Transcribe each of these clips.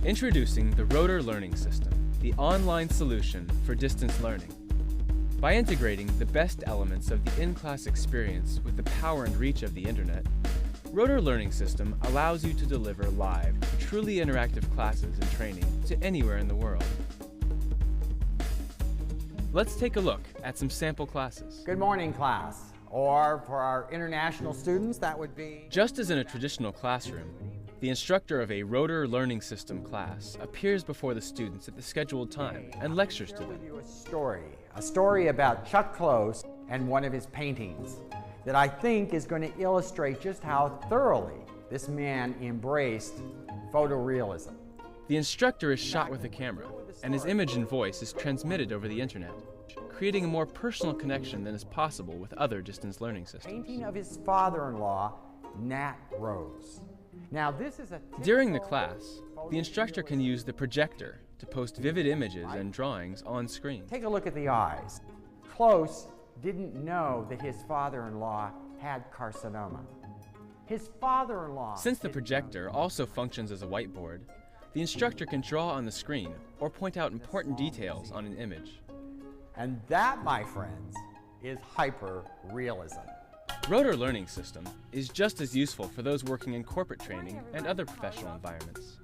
Introducing the Rotor Learning System, the online solution for distance learning. By integrating the best elements of the in-class experience with the power and reach of the Internet, Rotor Learning System allows you to deliver live, truly interactive classes and training to anywhere in the world. Let's take a look at some sample classes. Good morning, class. Or for our international students, that would be... Just as in a traditional classroom, the instructor of a Rotor Learning System class appears before the students at the scheduled time and lectures to them. A story about Chuck Close and one of his paintings that I think is going to illustrate just how thoroughly this man embraced photorealism. The instructor is shot with a camera, and his image and voice is transmitted over the Internet, creating a more personal connection than is possible with other distance learning systems. Painting of his father-in-law, Nat Rose. Now this is a... During the class, the instructor can use the projector to post vivid images and drawings on screen. Take a look at the eyes. Close didn't know that his father-in-law had carcinoma. His father-in-law... Since the projector also functions as a whiteboard, the instructor can draw on the screen or point out important details on an image. And that, my friends, is hyper-realism. Rotor Learning System is just as useful for those working in corporate training and other professional environments.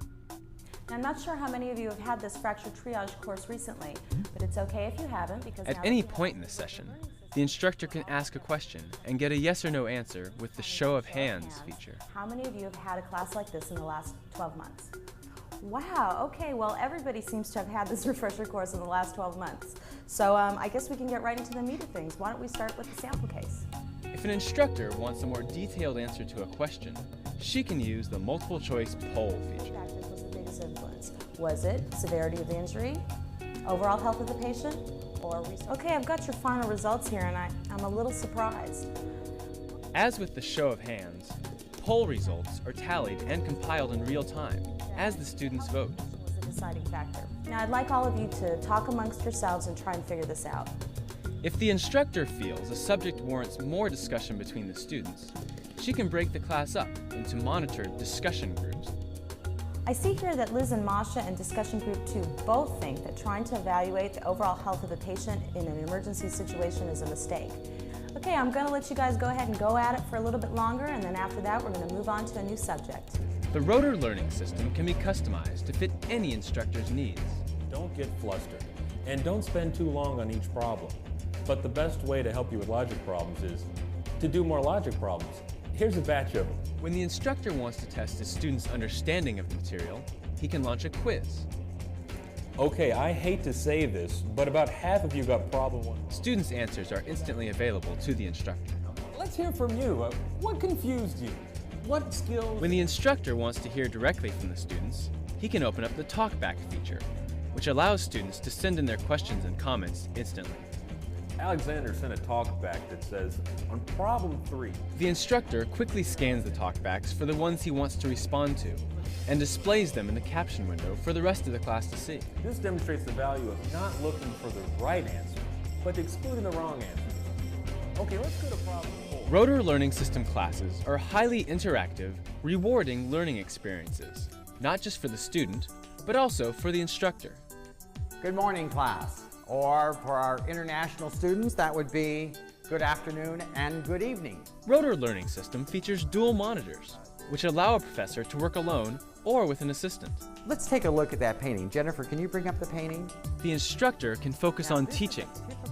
Now, I'm not sure how many of you have had this fracture triage course recently, but it's okay if you haven't because at any point in the session, the instructor can ask a question and get a yes or no answer with the show of hands feature. How many of you have had a class like this in the last 12 months? Wow, okay, well everybody seems to have had this refresher course in the last 12 months. So I guess we can get right into the meat of things. Why don't we start with the sample case? If an instructor wants a more detailed answer to a question, she can use the multiple choice poll feature. Factors was the biggest influence. Was it severity of the injury, overall health of the patient, or research? Okay, I've got your final results here and I'm a little surprised. As with the show of hands, poll results are tallied and compiled in real time as the students vote. Was the deciding factor. Now I'd like all of you to talk amongst yourselves and try and figure this out. If the instructor feels a subject warrants more discussion between the students, she can break the class up into monitored discussion groups. I see here that Liz and Masha in discussion group 2 both think that trying to evaluate the overall health of a patient in an emergency situation is a mistake. Okay, I'm going to let you guys go ahead and go at it for a little bit longer, and then after that we're going to move on to a new subject. The Rotor Learning System can be customized to fit any instructor's needs. Don't get flustered, and don't spend too long on each problem. But the best way to help you with logic problems is to do more logic problems. Here's a batch of them. When the instructor wants to test his student's understanding of the material, he can launch a quiz. Okay, I hate to say this, but about half of you got problem 1. Students' answers are instantly available to the instructor. Let's hear from you. What confused you? What skills? When the instructor wants to hear directly from the students, he can open up the talkback feature, which allows students to send in their questions and comments instantly. Alexander sent a talkback that says, on problem 3. The instructor quickly scans the talkbacks for the ones he wants to respond to and displays them in the caption window for the rest of the class to see. This demonstrates the value of not looking for the right answer, but excluding the wrong answer. Okay, let's go to problem 4. Rotor Learning System classes are highly interactive, rewarding learning experiences, not just for the student, but also for the instructor. Good morning, class. Or for our international students, that would be good afternoon and good evening. Rotor Learning System features dual monitors, which allow a professor to work alone or with an assistant. Let's take a look at that painting. Jennifer, can you bring up the painting? The instructor can focus on teaching,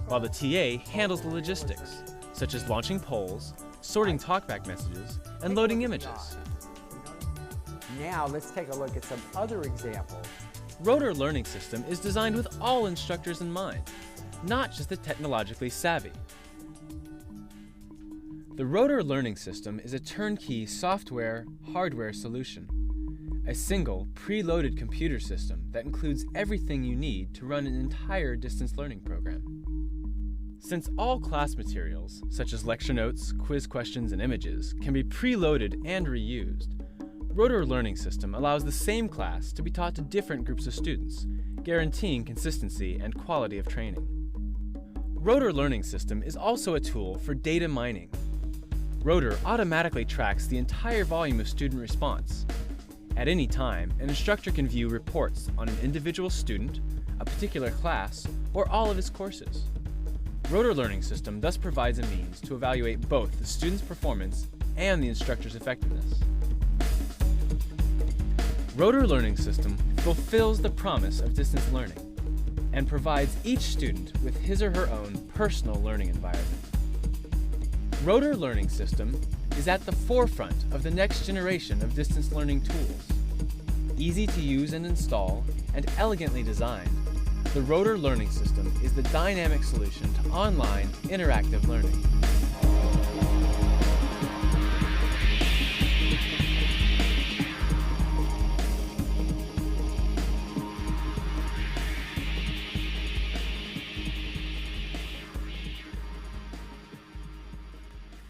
while the TA handles the logistics, such as launching polls, sorting talkback messages, and loading images. Now let's take a look at some other examples. Rotor Learning System is designed with all instructors in mind, not just the technologically savvy. The Rotor Learning System is a turnkey software-hardware solution, a single, preloaded computer system that includes everything you need to run an entire distance learning program. Since all class materials, such as lecture notes, quiz questions, and images, can be preloaded and reused, Rotor Learning System allows the same class to be taught to different groups of students, guaranteeing consistency and quality of training. Rotor Learning System is also a tool for data mining. Rotor automatically tracks the entire volume of student response At any time, an instructor can view reports on an individual student, a particular class, or all of his courses. Rotor Learning System thus provides a means to evaluate both the student's performance and the instructor's effectiveness. Rotor Learning System fulfills the promise of distance learning and provides each student with his or her own personal learning environment. Rotor Learning System is at the forefront of the next generation of distance learning tools. Easy to use and install and elegantly designed, the Rotor Learning System is the dynamic solution to online interactive learning.